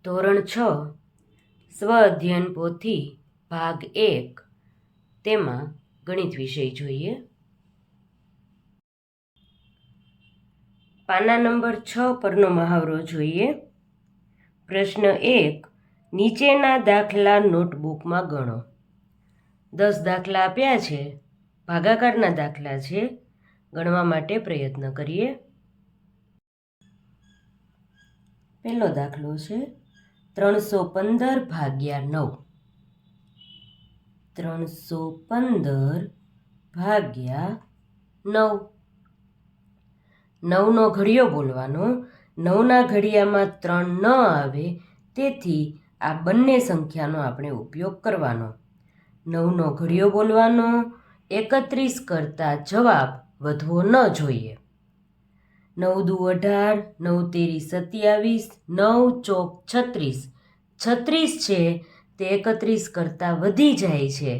ધોરણ 6 સ્વ અધ્યયન પોથી ભાગ 1 તેમાં ગણિત વિષય જોઈએ. પાના નંબર 6 પરનો મહાવરો જોઈએ. પ્રશ્ન 1, નીચેના દાખલા નોટબુકમાં ગણો. 10 દાખલા આપ્યા છે, ભાગાકારના દાખલા છે. ગણવા માટે પ્રયત્ન કરીએ. પહેલો દાખલો છે 315 ભાગ્યા 9. 315 ભાગ્યા 9. 9નો ઘડિયો બોલવાનો. 9ના ઘડિયામાં 3 ન આવે, તેથી આ બંને સંખ્યાનો આપણે ઉપયોગ કરવાનો. 9નો ઘડિયો બોલવાનો. 31 કરતાં જવાબ વધવો ન જોઈએ. 9 દુ 18, 9 તેરી 27, 9 ચોક 36. 36 છે તે 31 કરતાં વધી જાય છે,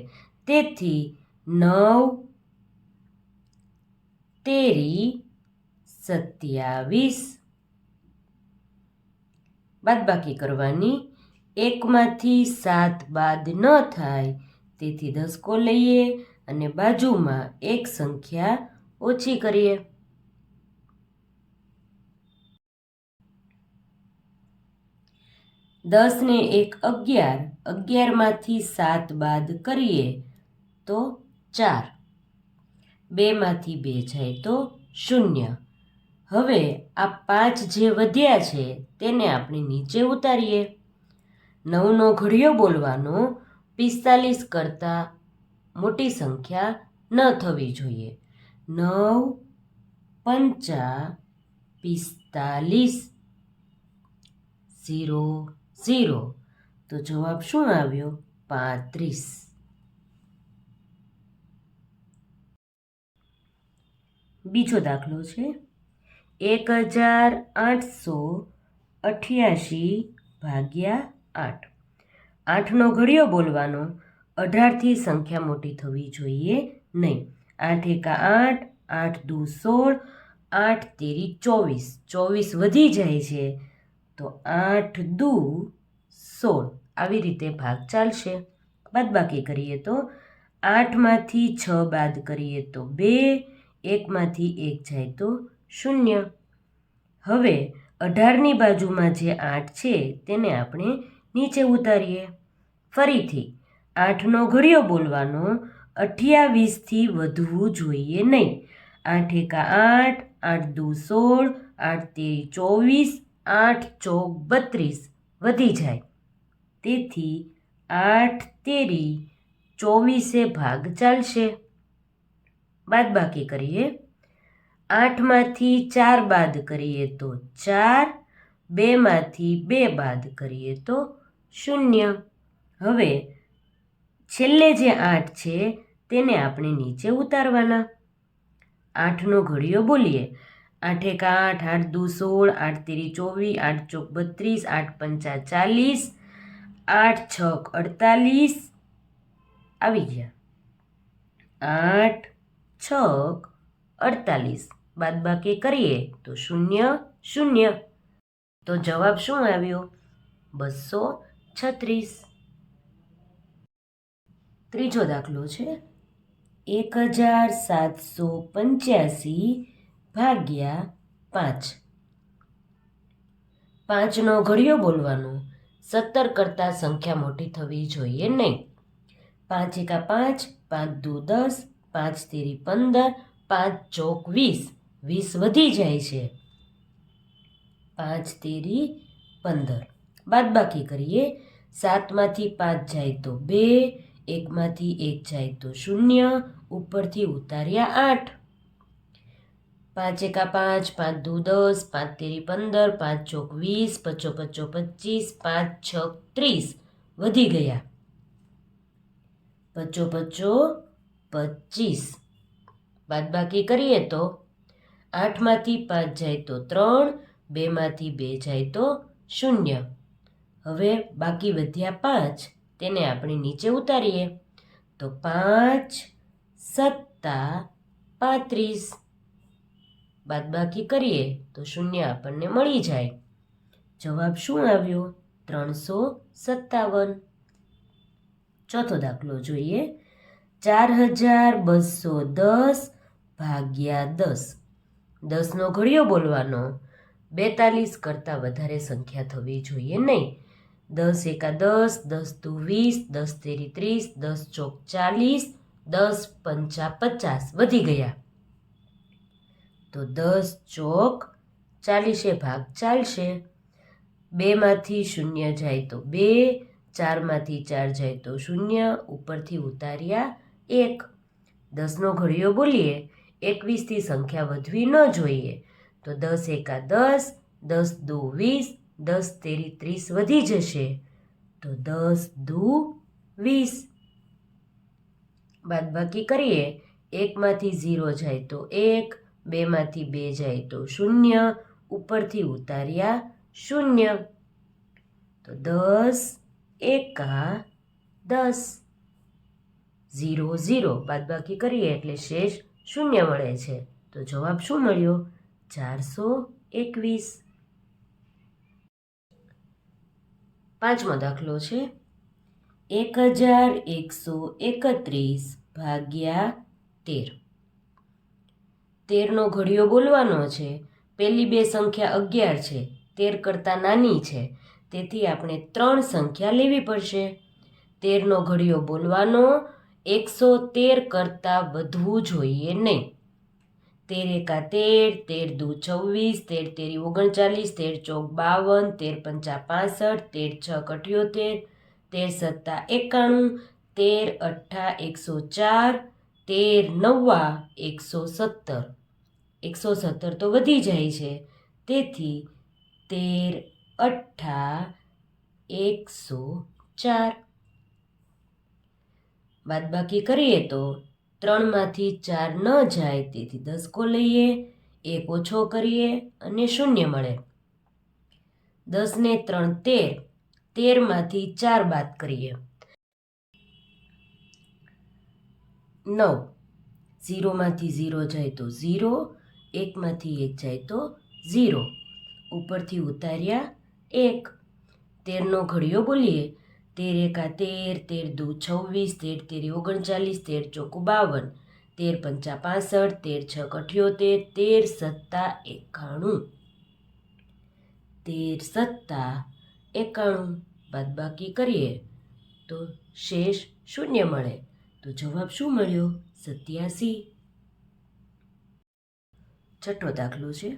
તેથી 9 તેરી 27. બાદબાકી કરવાની. 1માંથી 7 બાદ ન થાય, તેથી દસકો લઈએ અને બાજુમાં એક સંખ્યા ઓછી કરીએ. 10 ને 1 11. 11માંથી 7 બાદ કરીએ તો 4. 2માંથી 2 જાય તો 0. હવે આ 5 જે વધ્યા છે તેને આપણે નીચે ઉતારીએ. 9નો ઘડિયો બોલવાનો. 45 કરતાં મોટી સંખ્યા ન થવી જોઈએ. 9 પંચા 45. 0 0. તો જવાબ શું આવ્યો? 35. બીજો દાખલો છે 1888 ભાગ્યા 8. 8નો ઘડિયો બોલવાનો. 18થી સંખ્યા મોટી થવી જોઈએ નહીં. 8 એકા 8, 8 દુ 16, 8 તેરી 24. 24 વધી જાય છે તો 8 દુ 16. આવી રીતે ભાગ ચાલશે. બાદબાકી કરીએ તો 8માંથી 6 બાદ કરીએ તો 2, 1માંથી 1 જાય તો 0. હવે 18ની બાજુમાં જે 8 છે તેને આપણે નીચે ઉતારીએ. ફરીથી 8નો ઘડિયો બોલવાનો. 28થી વધવું જોઈએ નહીં. 8 એકા 8, 8 દુ 16, 8 તેરી 24, 8 ચોક 32 વધી જાય, તેથી 8 તેરી 24 ભાગ ચાલશે. બાદબાકી કરીએ. 8માંથી 4 બાદ કરીએ તો 4, 2માંથી 2 બાદ કરીએ તો 0. હવે છેલ્લે જે 8 છે તેને આપણે નીચે ઉતારવાના. 8નો ઘડિયો બોલીએ. 8 એકા 8, 8 દુ 16, 8 તેરી 24, 8 ચોક 32, 8 પંચા 40, 8 છક 48. આવી ગયા. 8 છક 48. બાદબાકી કરીએ તો 0 0. તો જવાબ શું આવ્યો? 236. ત્રીજો દાખલો છે 1785 ભાગ્યા 5. 5નો ઘડિયો બોલવાનો. 17 કરતાં સંખ્યા મોટી થવી જોઈએ નહીં. 5 એકા 5, 5 દુ 10, 5 તેરી 15, 5 ચોક 20. 20 વધી જાય છે, 5 તેરી 15. બાદબાકી કરીએ. 7માંથી 5 જાય તો 2, 1માંથી 1 જાય તો 0. ઉપરથી ઉતાર્યા 8. 5 એકા 5, 5 દુ 10, 5 તેરી 15, 5 ચોક 20, 5 પચો 25, 5 છક 30 વધી ગયા. 5 પચો 25. બાદબાકી કરીએ તો 8માંથી 5 જાય તો 3, 2માંથી 2 જાય તો 0. હવે બાકી વધ્યા 5, તેને આપણે નીચે ઉતારીએ તો 5 સત્તા 35. બાદબાકી કરીએ તો 0 આપણને મળી જાય. જવાબ શું આવ્યો? 357. ચોથો દાખલો જોઈએ. 4210 ભાગ્યા 10. 10નો ઘડિયો બોલવાનો. 42 કરતાં વધારે સંખ્યા થવી જોઈએ નહીં. 10 એકા 10, 10 દુ 20, 10 તેરી 30, 10 ચોક 40, 10 પંચા 50 વધી ગયા. તો 10 ચોક 40 ભાગ ચાલશે. 2માંથી 0 જાય તો 2, 4માંથી 4 જાય તો 0, ઉપરથી ઉતાર્યા 1. 10નો ઘડિયો બોલીએ. 21થી સંખ્યા વધવી ન જોઈએ. તો 10 એકા 10, 10 દુ 20, 10 તેરી 30 વધી જશે. તો 10 દુ 20. બાદબાકી કરીએ. 1માંથી 0 જાય તો 1, 2માંથી 2 જાય તો 0, ઉપરથી ઉતાર્યા 0. તો 10 એકા 10. 0 0 બાદબાકી કરીએ એટલે શેષ 0 મળે છે. તો જવાબ શું મળ્યો? 421. પાંચમો દાખલો છે. 1131 ભાગ્યા 13. 13નો ઘડિયો બોલવાનો છે. પહેલી બે સંખ્યા 11 છે, 13 કરતાં નાની છે, તેથી આપણે 3 સંખ્યા લેવી પડશે. 13નો ઘડિયો બોલવાનો. 113 કરતાં વધવું જોઈએ નહીં. 13 એકા 13, 13 દુ 24, 13 તેરી 39, 13 ચોક 52, 13 પંચા 65, 13 છક 78, 13 સત્તા 91, 13 અઠ્ઠા 104, 13 નવ્વા 117. 117 તો વધી જાય છે, તેથી 13 અઠ્ઠા 104. બાદબાકી કરીએ તો 3માંથી 4 ન જાય, તેથી 10 લઈએ, 1 ઓછો કરીએ અને 0 મળે. 10 ને 3 13, 13માંથી 4 બાદ કરીએ 9. 0માંથી 0 જાય તો 0, 1માંથી 1 જાય તો 0, ઉપરથી ઉતાર્યા 1. 13નો ઘડિયો બોલીએ. 13 એકા 13, 13 દુ 26, 13 તેરી 39, 13 ચોક 52, 13 પંચા 65, 13 છક 78, 13 સત્તા 91, 13 સત્તા 91. બાદબાકી કરીએ તો શેષ 0 મળે. તો જવાબ શું મળ્યો? 87. છઠ્ઠો દાખલો છે.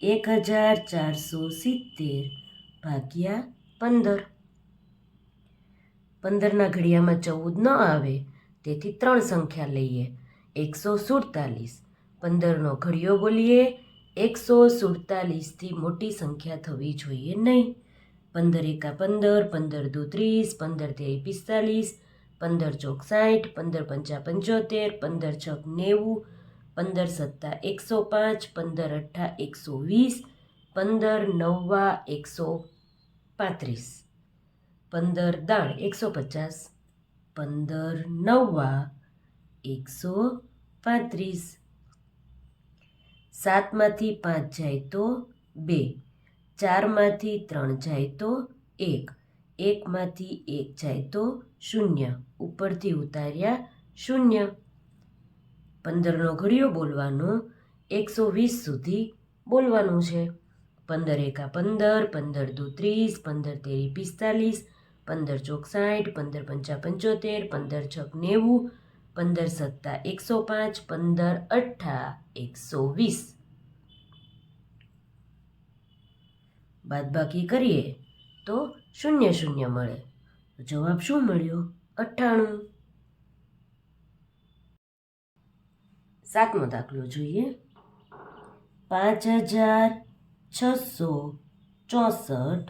1470 ભાગ્યા 15. 15ના ઘડિયામાં 14 ન આવે, તેથી 3 સંખ્યા લઈએ. 147. 15નો ઘડિયો બોલીએ. 147થી મોટી સંખ્યા થવી જોઈએ નહીં. 15 એકા 15, 15 દુ 30, 15 તેરી 45, 15 ચોક 60, 15 પંચા 75, 15 છક 90, 15 સત્તા 105, 15 અઠ્ઠા 120, 15 નવ્વા 135, 15 દાણ 150, 15 નવ્વા 135. 7માંથી 5 જાય તો 2, 4માંથી 3 જાય તો 1, 1માંથી 1 જાય તો 0, ઉપરથી ઉતાર્યા 0. 15નો ઘડિયો બોલવાનો. 120 સુધી બોલવાનું છે. 15 એકા 15, 15 દુ 30, 15 તેરી 45, 15 ચોક 60, 15 પંચા 75, 15 છક 90, 15 સત્તા 105, 15 અઠ્ઠા 120. બાદબાકી કરીએ તો 0 0 મળે. જવાબ શું મળ્યો? 98. સાતમો દાખલો જોઈએ. 5664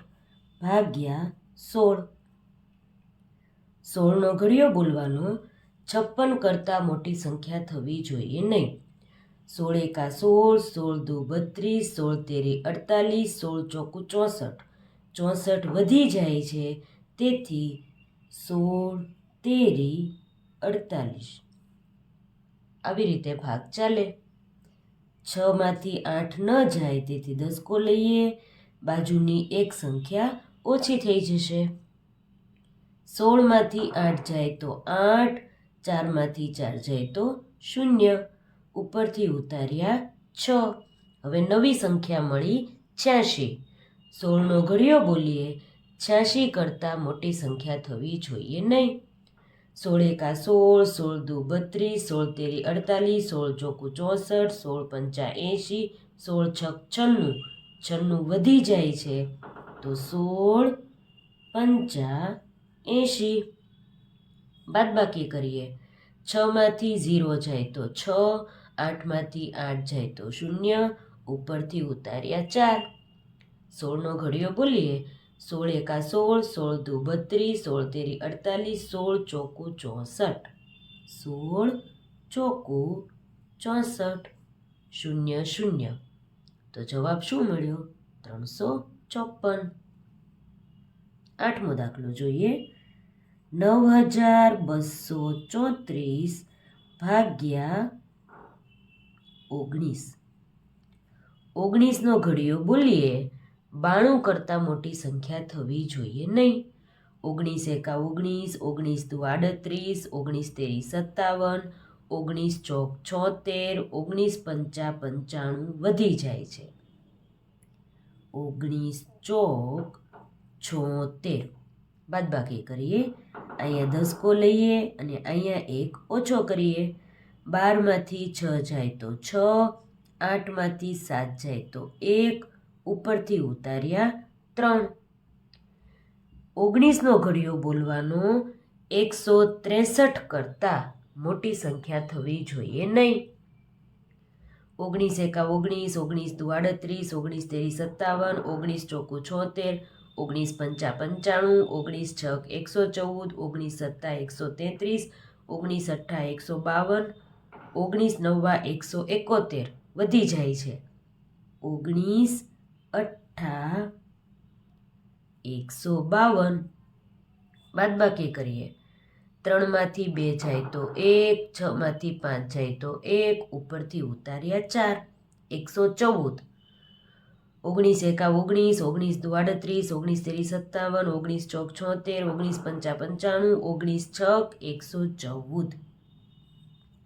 ભાગ્યા 16. 16નો ઘડિયો બોલવાનો. 56 કરતાં મોટી સંખ્યા થવી જોઈએ નહીં. 16 એકા 16, 16 દુ 32, 16 તેરી 48, 16 ચોકુ 64, 64 વધી જાય છે, તેથી 16 તેરી 48. આવી રીતે ભાગ ચાલે. 6માંથી 8 ન જાય, તેથી 10 લઈએ. બાજુની એક સંખ્યા ઓછી થઈ જશે. 16માંથી 8 જાય તો 8, 4માંથી 4 જાય તો 0, ઉપરથી ઉતાર્યા 6. હવે નવી સંખ્યા મળી 86. 16નો ઘડિયો બોલીએ 86 કરતાં મોટી સંખ્યા થવી જોઈએ નહીં. 16 એકા 16, 16 દુ 32, 16 તેરી 48, 16 ચોકુ 64, 16 પંચા 80, 16 છક 96, 96 વધી જાય છે તો 16 પંચા 80. બાદબાકી કરીએ. 6માંથી 0 જાય તો 6, 8માંથી 8 જાય તો 0, ઉપરથી ઉતાર્યા 4. 16નો ઘડિયો બોલીએ 16 એકા 16, 16 દુ 32, 16 તેરી 48, 16 ચોકુ 64, 16 ચોકુ 64, 0 0. તો જવાબ શું મળ્યો? 354. 8મો દાખલો જોઈએ. 9234 ભાગ્યા 19. 19નો ઘડિયો બોલીએ 92 કરતાં મોટી સંખ્યા થવી જોઈએ નહીં. 19 એકા 19, 19 દુ 38, 19 તેરી 57, 19 ચોક 76, 19 પંચા 95 વધી જાય છે. 19 ચોક 76. બાદબાકી કરીએ. અહીંયા દસકો લઈએ અને અહીંયા એક ઓછો કરીએ. 12માંથી 6 જાય તો 6, 8માંથી 7 જાય તો 1, ઉપરથી ઉતાર્યા 3. 19નો ઘડિયો બોલવાનો 163 કરતાં મોટી સંખ્યા થવી જોઈએ નહીં. 19 એકા 19, 19 દુ 38, 19 તેરી 57, 19 ચોકુ 76, 19 પંચા 95, 19 છક 114, 19 સત્તા 133, 19 અઠ્ઠા 152, 19 નવ્વા 171 વધી જાય છે. 19 અઠ્ઠા 152. બાદબાકી કરીએ. 3માંથી 2 જાય તો 1, 6માંથી 5 જાય તો 1, ઉપરથી ઉતાર્યા 4, 114. 19 એકા 19, 19 દુ 38, 19 તેરી 57, 19 ચોક 76, 19 પંચા 95, 19 છક 114,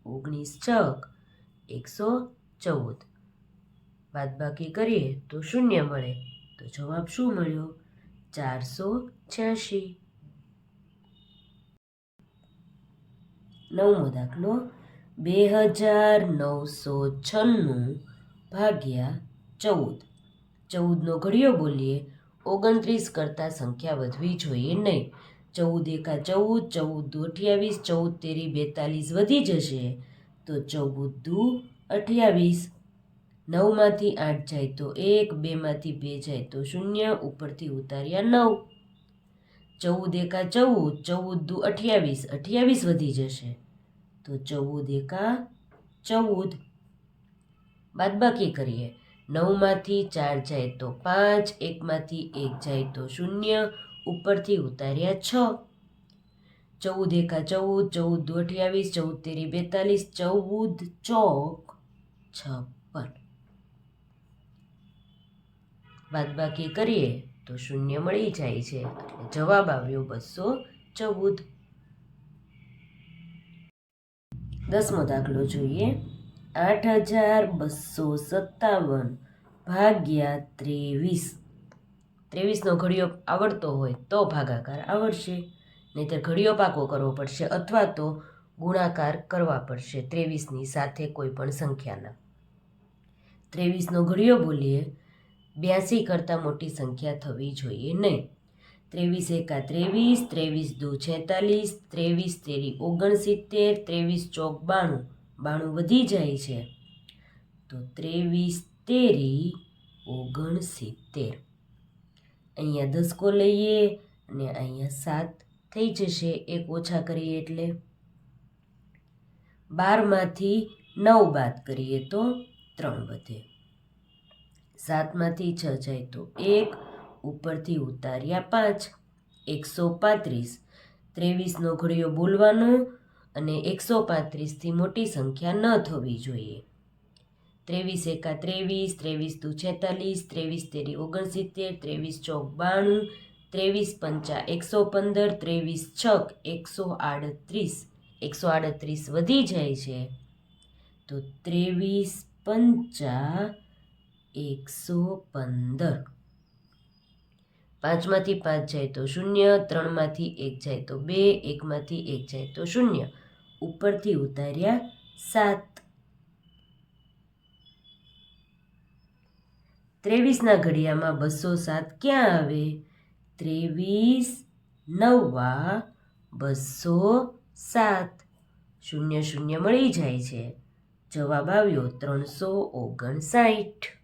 19 છક 114. બાદબાકી કરીએ તો 0 મળે. તો જવાબ શું મળ્યો? 486. 9મો દાખલો. 2996 ભાગ્યા 14. 14નો ઘડિયો બોલીએ 29 કરતાં સંખ્યા વધવી જોઈએ નહીં. 14 એકા 14, 14 દુ 28, 14 તેરી 42 વધી જશે તો 14 દુ 28. 9માંથી 8 જાય તો 1, 2માંથી 2 જાય તો 0, ઉપરથી ઉતાર્યા 9. 14 એકા 14, 14 દુ 28, 28 વધી જશે તો 14 એકા 14. બાદબાકી કરીએ. 9માંથી 4 જાય તો 5, 1માંથી 1 જાય તો 0, ઉપરથી ઉતાર્યા 6. 14 એકા 14, 14 દુ 28, 14 તેરી 42, 14 ચોક 56. બાદબાકી કરીએ તો 0 મળી જાય છે. એટલે જવાબ આવ્યો 214. 10મો દાખલો જોઈએ. 8257 ભાગ્યા 23. 23નો ઘડિયો આવડતો હોય તો ભાગાકાર આવડશે, નહીંતર ઘડિયો પાકો કરવો પડશે અથવા તો ગુણાકાર કરવા પડશે 23ની સાથે કોઈ પણ સંખ્યાના. 23નો ઘડિયો બોલીએ 82 કરતાં મોટી સંખ્યા થવી જોઈએ નહીં. 23 એકા 23, 23 દુ 46, 23 તેરી 69, 23 ચોક 92, 92 વધી જાય છે તો 23 તેરી 69. અહીંયા દસકો લઈએ અને અહીંયા 7 થઈ જશે, એક ઓછા કરીએ એટલે. 12માંથી 9 બાદ કરીએ તો 3 વધે. 7માંથી 6 જાય તો 1, ઉપરથી ઉતાર્યા 5, 135. 23નો ઘડિયો બોલવાનો અને 135થી મોટી સંખ્યા ન થવી જોઈએ. 23 એકા 23, 23 દુ 46, 23 તેરી 69, 23 ચોક 92, 23 પંચા 115, 23 છક 138, 138 વધી જાય છે તો 23 પંચા 115. 5માંથી 5 જાય તો 0, 3માંથી 1 જાય તો 2, 1માંથી 1 જાય તો 0. ઉપરથી ઉતાર્યા 7. 23ના ઘડિયામાં 207 ક્યાં આવે? 23 9 207. 0 0 મળી જાય છે. જવાબ આવ્યો 359.